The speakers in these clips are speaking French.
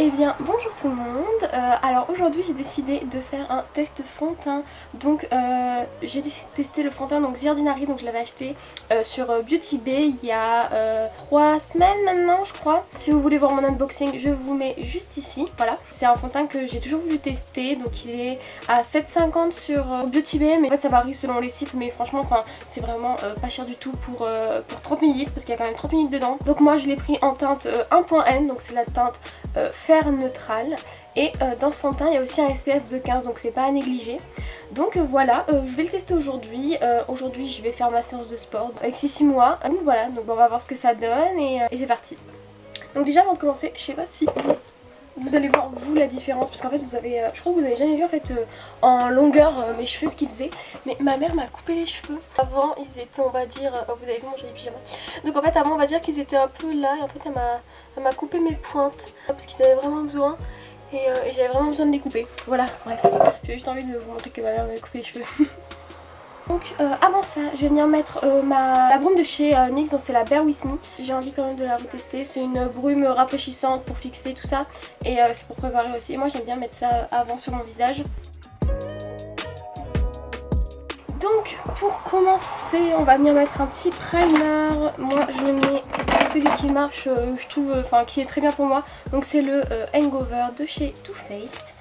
Eh bien bonjour tout le monde, alors aujourd'hui j'ai décidé de faire un test fond de teint. Donc j'ai testé le fond de teint donc The Ordinary, donc je l'avais acheté sur Beauty Bay il y a 3 semaines maintenant je crois. Si vous voulez voir mon unboxing je vous mets juste ici, voilà. C'est un fond de teint que j'ai toujours voulu tester, donc il est à 7,50 sur Beauty Bay, mais en fait ça varie selon les sites, mais franchement enfin c'est vraiment pas cher du tout pour 30 ml parce qu'il y a quand même 30 ml dedans. Donc moi je l'ai pris en teinte 1.N, donc c'est la teinte fer neutral, et dans son teint il y a aussi un SPF de 15, donc c'est pas à négliger. Donc voilà, je vais le tester aujourd'hui. Aujourd'hui je vais faire ma séance de sport avec Sissi moi. Donc voilà, donc on va voir ce que ça donne et c'est parti. Donc déjà avant de commencer, je sais pas si vous allez voir vous la différence, parce qu'en fait vous avez, je crois que vous avez jamais vu en fait en longueur mes cheveux ce qu'ils faisaient. Mais ma mère m'a coupé les cheveux. Avant ils étaient, on va dire, oh, vous avez vu mon joli pyjama. Donc en fait avant on va dire qu'ils étaient un peu là, et en fait elle m'a coupé mes pointes parce qu'ils avaient vraiment besoin. Et j'avais vraiment besoin de les couper. Voilà, bref. J'ai juste envie de vous montrer que ma mère m'avait coupé les cheveux. Donc avant ça, je vais venir mettre la brume de chez NYX, donc c'est la Bear With Me. J'ai envie quand même de la retester. C'est une brume rafraîchissante pour fixer tout ça. Et c'est pour préparer aussi. Et moi j'aime bien mettre ça avant sur mon visage. Donc pour commencer, on va venir mettre un petit primer. Moi je mets celui qui marche, je trouve, enfin qui est très bien pour moi. Donc c'est le Hangover de chez Too Faced.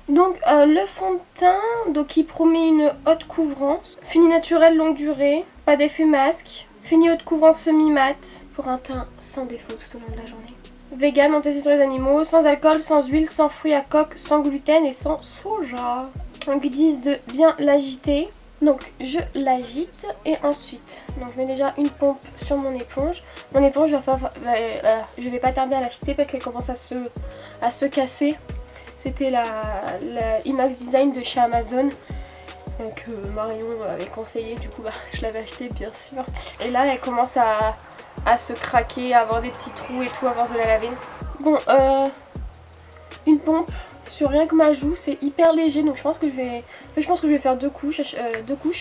Donc le fond de teint, donc il promet une haute couvrance, fini naturel longue durée, pas d'effet masque, fini haute couvrance semi-mat pour un teint sans défaut tout au long de la journée. Vegan, non testé sur les animaux, sans alcool, sans huile, sans fruits à coque, sans gluten et sans soja. Donc ils disent de bien l'agiter. Donc je l'agite et ensuite, donc je mets déjà une pompe sur mon éponge. Mon éponge je vais pas tarder à l'acheter parce qu'elle commence à se casser. C'était la IMAX Design de chez Amazon que Marion avait conseillé, du coup bah, je l'avais acheté bien sûr. Et là elle commence à se craquer, à avoir des petits trous et tout à force de la laver. Bon, une pompe sur rien que ma joue, c'est hyper léger, donc je pense que je vais faire deux couches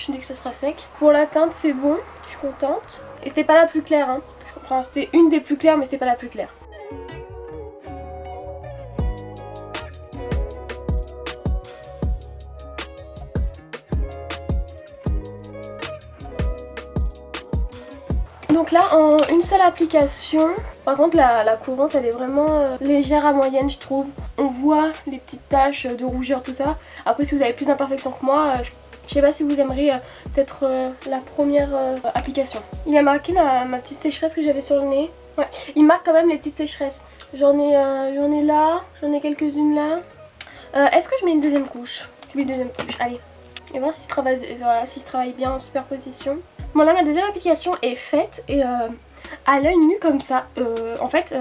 dès que ça sera sec. Pour la teinte c'est bon, je suis contente. Et c'était pas la plus claire, hein. Enfin c'était une des plus claires mais c'était pas la plus claire. Donc là en une seule application, par contre la couvrance elle est vraiment légère à moyenne je trouve. On voit les petites taches de rougeur tout ça. Après si vous avez plus d'imperfections que moi, je sais pas si vous aimeriez peut-être la première application. Il a marqué ma petite sécheresse que j'avais sur le nez. Ouais, il marque quand même les petites sécheresses. J'en ai là, j'en ai quelques-unes là. Est-ce que je mets une deuxième couche? Je mets une deuxième couche, allez. Et voir si se travaille bien en superposition. Bon là ma deuxième application est faite et à l'œil nu comme ça, en fait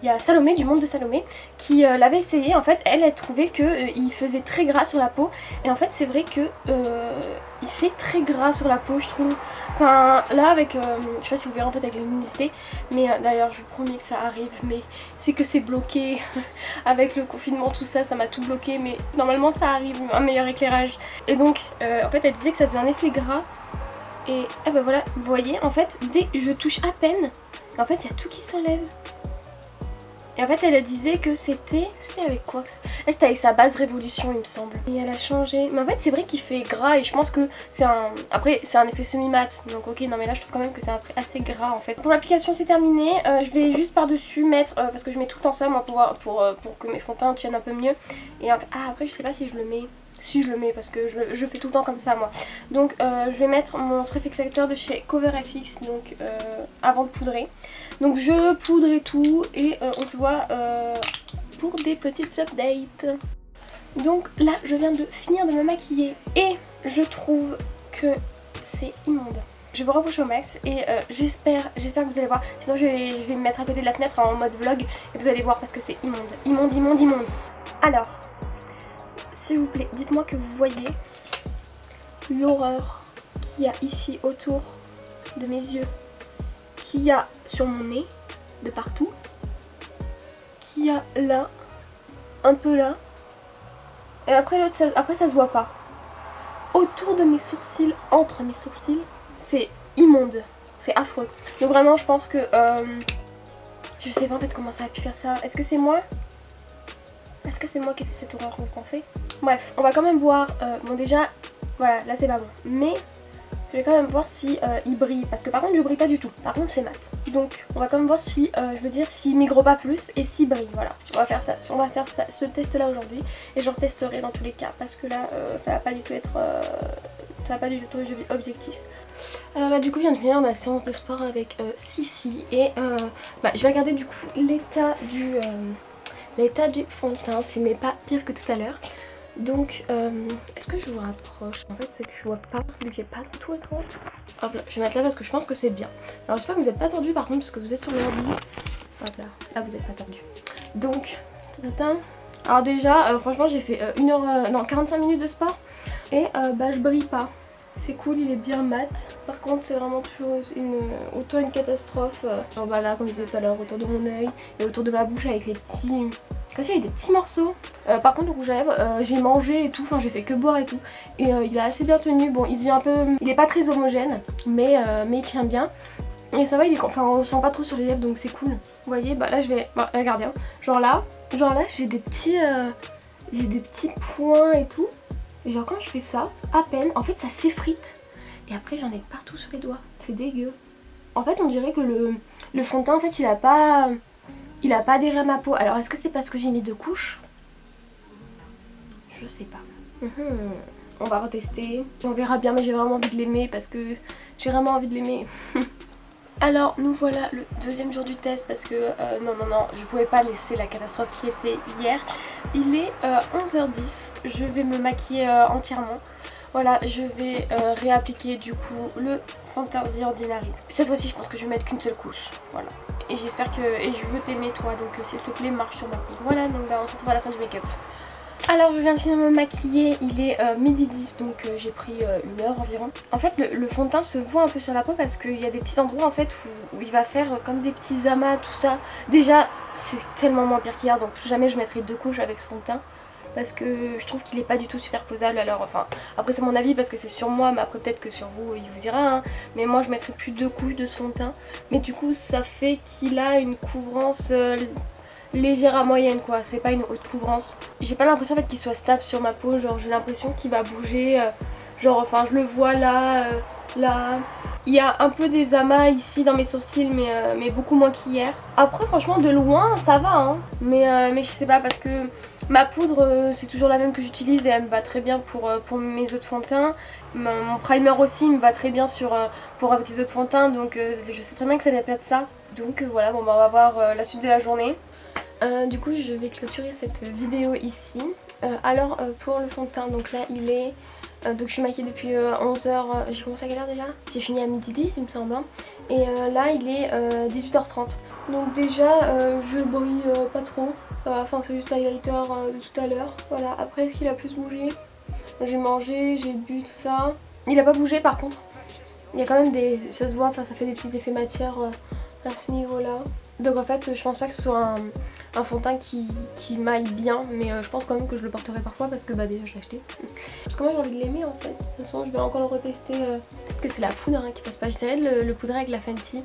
il y a Salomé du monde de Salomé qui l'avait essayé. En fait elle trouvait qu'il faisait très gras sur la peau, et en fait c'est vrai que il fait très gras sur la peau je trouve. Enfin là avec, je sais pas si vous verrez en fait avec les luminosité, mais d'ailleurs je vous promets que ça arrive, mais c'est que c'est bloqué avec le confinement tout ça, ça m'a tout bloqué, mais normalement ça arrive, un meilleur éclairage. Et donc en fait elle disait que ça faisait un effet gras. Et ben voilà, vous voyez, en fait, dès que je touche à peine, en fait, il y a tout qui s'enlève. Et en fait, elle disait que c'était avec quoi que c'était avec sa base Révolution, il me semble. Et elle a changé. Mais en fait, c'est vrai qu'il fait gras et je pense que c'est un... Après, c'est un effet semi-mat. Donc ok, non mais là, je trouve quand même que c'est assez gras en fait. Pour l'application, c'est terminé. Je vais juste par-dessus mettre... parce que je mets tout le temps ça, moi, pour que mes fonds de teint tiennent un peu mieux. Et après, je sais pas si je le mets... Si je le mets parce que je fais tout le temps comme ça moi. Donc je vais mettre mon spray fixateur de chez Cover FX donc avant de poudrer. Donc je poudre et tout et on se voit pour des petites updates. Donc là je viens de finir de me maquiller et je trouve que c'est immonde. Je vais vous rapprocher au max et j'espère que vous allez voir. Sinon je vais me mettre à côté de la fenêtre en mode vlog et vous allez voir parce que c'est immonde. Immonde, immonde, immonde. Alors... s'il vous plaît, dites-moi que vous voyez l'horreur qu'il y a ici autour de mes yeux, qu'il y a sur mon nez, de partout, qu'il y a là, un peu là, et après l'autre, après ça se voit pas. autour de mes sourcils, entre mes sourcils, c'est immonde, c'est affreux. Donc vraiment je pense que je sais pas en fait comment ça a pu faire ça. Est-ce que c'est moi? Est-ce que c'est moi qui ai fait cette horreur, vous pensez? Bref, on va quand même voir. Bon déjà, voilà, là c'est pas bon. Mais je vais quand même voir si il brille. Parce que par contre je brille pas du tout. Par contre c'est mat. Donc on va quand même voir si, je veux dire, s'il migre pas plus et s'il brille. Voilà, on va faire ça. On va faire ce test là aujourd'hui. Et je retesterai dans tous les cas. Parce que là ça va pas du tout être... ça va pas du tout être objectif. Alors là du coup je viens de finir ma séance de sport avec Sissi. Et je vais regarder du coup l'état du fond de teint, s'il n'est pas pire que tout à l'heure. Donc, est-ce que je vous rapproche? En fait, c'est que je vois pas, vu que j'ai pas du tout écran. Hop là, je vais mettre là parce que je pense que c'est bien. Alors, j'espère que vous n'êtes pas tordu par contre, parce que vous êtes sur l'ordi. Hop là, là vous n'êtes pas tordu. Donc, alors déjà, franchement, j'ai fait 45 minutes de sport et je brille pas. C'est cool, il est bien mat. Par contre, c'est vraiment toujours autant une catastrophe. Alors là, comme je disais tout à l'heure, autour de mon œil et autour de ma bouche avec les petits... Comme ça, il y a des petits morceaux. Par contre, le rouge à lèvres, j'ai mangé et tout, enfin j'ai fait que boire et tout. Et il a assez bien tenu. Bon, il devient un peu... Il est pas très homogène, mais il tient bien. Et ça va, enfin on sent pas trop sur les lèvres, donc c'est cool. Vous voyez, là je vais... regardez, hein. Genre là, j'ai des petits... j'ai des petits points et tout. Et genre quand je fais ça, à peine, en fait ça s'effrite. Et après j'en ai partout sur les doigts. C'est dégueu. En fait on dirait que le fond de teint en fait il a pas adhéré à ma peau. Alors est-ce que c'est parce que j'ai mis 2 couches? Je sais pas. On va retester. On verra bien, mais j'ai vraiment envie de l'aimer parce que j'ai vraiment envie de l'aimer. Alors nous voilà le deuxième jour du test parce que non, je pouvais pas laisser la catastrophe qui était hier. Il est 11h10, je vais me maquiller entièrement. Voilà, je vais réappliquer du coup le fond de teint The Ordinary. Cette fois-ci je pense que je vais mettre qu'une seule couche, voilà. Et j'espère que... Et je veux t'aimer toi, donc s'il te plaît marche sur ma peau. Voilà, donc on se retrouve à la fin du make-up. Alors je viens de finir de me maquiller, il est midi 10 donc j'ai pris 1 heure environ. En fait le fond de teint se voit un peu sur la peau parce qu'il y a des petits endroits en fait où il va faire comme des petits amas, tout ça. Déjà c'est tellement moins pire qu'hier, donc jamais je mettrai 2 couches avec ce fond de teint. Parce que je trouve qu'il est pas du tout superposable. Alors enfin après c'est mon avis parce que c'est sur moi, mais après peut-être que sur vous il vous ira hein. Mais moi je mettrai plus 2 couches de ce fond de teint. Mais du coup ça fait qu'il a une couvrance... légère à moyenne quoi, c'est pas une haute couvrance. J'ai pas l'impression en fait qu'il soit stable sur ma peau, genre j'ai l'impression qu'il va bouger, genre enfin je le vois là, là. Il y a un peu des amas ici dans mes sourcils mais beaucoup moins qu'hier. Après franchement de loin ça va hein, mais je sais pas parce que ma poudre c'est toujours la même que j'utilise et elle me va très bien pour mes autres fonds de teint. Mon primer aussi me va très bien pour avec les autres fonds de teint donc je sais très bien que ça n'est pas de ça. Donc voilà, bon on va voir la suite de la journée. Du coup je vais clôturer cette vidéo ici. Alors pour le fond de teint, donc là il est... donc je suis maquillée depuis 11h, j'ai commencé à quelle heure déjà? J'ai fini à midi 10 il me semble. Et là il est 18h30. Donc déjà je brille pas trop. Ça va, enfin c'est juste l'highlighter de tout à l'heure. Voilà, après est-ce qu'il a plus bougé? J'ai mangé, j'ai bu, tout ça. Il a pas bougé par contre. Il y a quand même des... ça se voit, enfin ça fait des petits effets matière à ce niveau là. Donc en fait je pense pas que ce soit un fond de teint qui m'aille bien, mais je pense quand même que je le porterai parfois parce que déjà je l'ai acheté. Parce que moi j'ai envie de l'aimer en fait, de toute façon je vais encore le retester. Peut-être que c'est la poudre hein, qui passe pas, j'essaierai de le poudrer avec la Fenty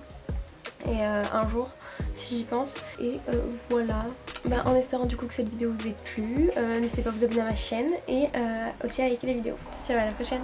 et un jour si j'y pense. Et voilà, en espérant du coup que cette vidéo vous ait plu, n'hésitez pas à vous abonner à ma chaîne et aussi à liker les vidéos. Ciao, à la prochaine.